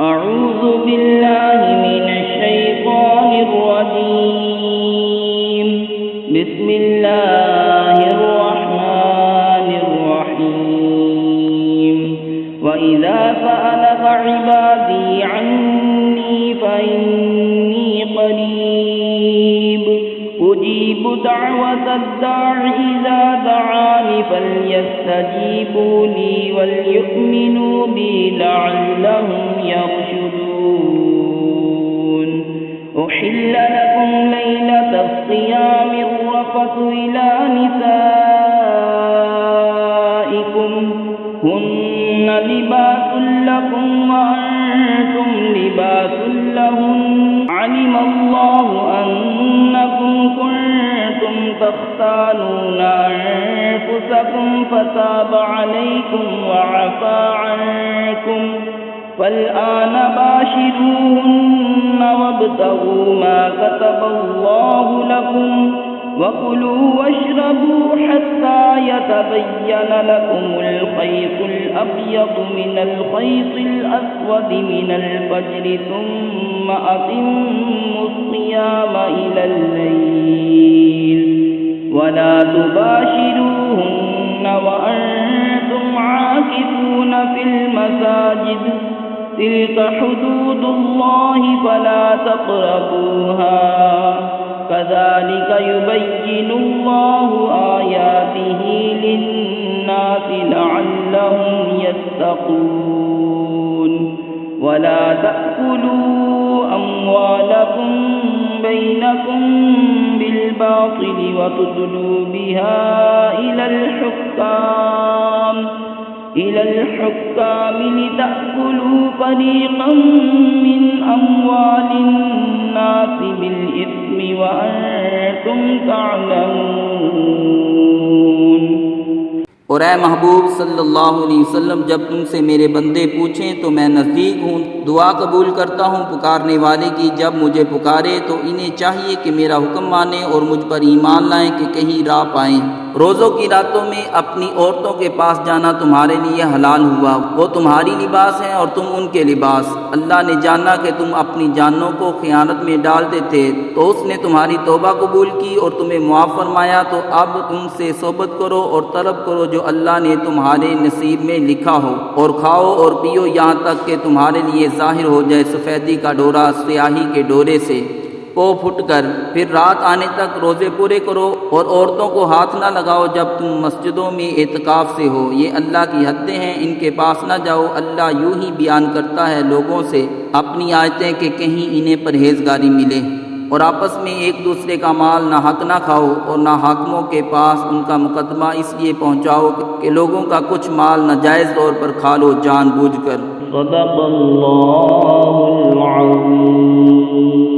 أعوذ بالله من الشيطان الرجيم. بسم الله الرحمن الرحيم. وإذا سألك عبادي عني فإني قريب أجيب دعوة الداع إذا دعان فليستجيبوا لي وليؤمنوا بي لعلهم يرشدون. أحل لكم ليلة الصيام الرفث إلى نسائكم هن لباس لكم وأنتم لباس لهن. علم الله أنكم كنتم تختانون أنفسكم فتاب عليكم وعفى عنكم فالآن باشروهن وابتغوا ما كتب الله لكم وكلوا واشربوا حتى يتبين لكم الخيط الأبيض من الخيط الأسود من الفجر ثم أتموا الصيام إلى الليل ولا تباشروهن وأنتم عاكفون في المساجد تلك حدود الله فلا تقربوها كذلك يبين الله آياته للناس لعلهم يتقون. ولا تأكلوا أموالكم بينكم بالباطل وتدلوا بها إلى الحكام لتأكلوا فريقا من أموال الناس بالإثم وأنتم تعلمون. اور اے محبوب صلی اللہ علیہ وسلم، جب تم سے میرے بندے پوچھیں تو میں نزدیک ہوں، دعا قبول کرتا ہوں پکارنے والے کی. جب مجھے پکارے تو انہیں چاہیے کہ میرا حکم مانیں اور مجھ پر ایمان لائیں کہ کہیں راہ پائیں. روزوں کی راتوں میں اپنی عورتوں کے پاس جانا تمہارے لیے حلال ہوا، وہ تمہاری لباس ہیں اور تم ان کے لباس. اللہ نے جانا کہ تم اپنی جانوں کو خیانت میں ڈالتے تھے تو اس نے تمہاری توبہ قبول کی اور تمہیں معاف فرمایا. تو اب ان سے صحبت کرو اور طلب کرو جو اللہ نے تمہارے نصیب میں لکھا ہو، اور کھاؤ اور پیو یہاں تک کہ تمہارے لیے ظاہر ہو جائے سفیدی کا ڈورا سیاہی کے ڈورے سے پھٹ کر. پھر رات آنے تک روزے پورے کرو اور عورتوں کو ہاتھ نہ لگاؤ جب تم مسجدوں میں اعتکاف سے ہو. یہ اللہ کی حدیں ہیں، ان کے پاس نہ جاؤ. اللہ یوں ہی بیان کرتا ہے لوگوں سے اپنی آیتیں کہ کہیں انہیں پرہیزگاری ملے. اور آپس میں ایک دوسرے کا مال نہ حق نہ کھاؤ اور نہ حاکموں کے پاس ان کا مقدمہ اس لیے پہنچاؤ کہ لوگوں کا کچھ مال ناجائز طور پر کھا لو جان بوجھ کر. صدق اللہ العظیم.